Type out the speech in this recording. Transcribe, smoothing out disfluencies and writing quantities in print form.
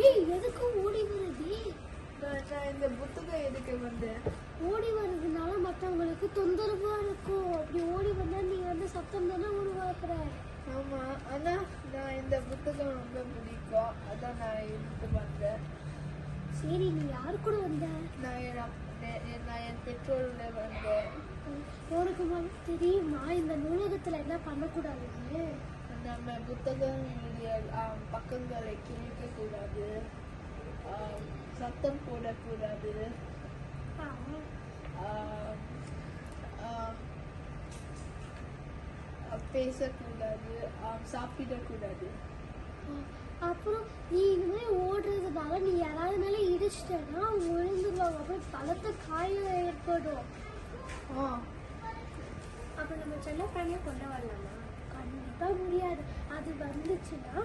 ஏய் எதுக்கு ஓடி வருது? நான் இந்த புத்தகம் எதுக்கு வந்தேன்? ஓடி வர்றதுனால மற்றவங்களுக்கு தொந்தரவா இருக்கும். அப்படி ஓடி வந்தா நீ வந்து சத்தம் தானே உருவாக்குற. ஆமா, ஆனா நான் இந்த புத்தகம் ரொம்ப பிடிக்கும், அதான் நான் எடுத்து வந்தேன். சரி, நீ யாரு கூட வந்த? நான் என் பெற்றோரோட வந்தேன். உனக்கு தெரியுமா இந்த நூலகத்துல என்ன பண்ணக்கூடாதுன்னு? நம்ம புத்தகங்களுடைய பக்கங்களை கிழிக்கக்கூடாது, சத்தம் போடக்கூடாது, பேசக்கூடாது, சாப்பிடக்கூடாது. அப்புறம் நீ இந்த மாதிரி ஓடுறதுனால நீ யாராவது மேல இடிச்சிட்டேன்னா விழுந்துருவாங்க. அப்புறம் பலத்த காயம் ஏற்படும். அப்ப நம்ம செல்ல பிராணியை கொண்டு வரலாமா? கண்டிப்பா முடியாது. அது வந்துச்சுன்னா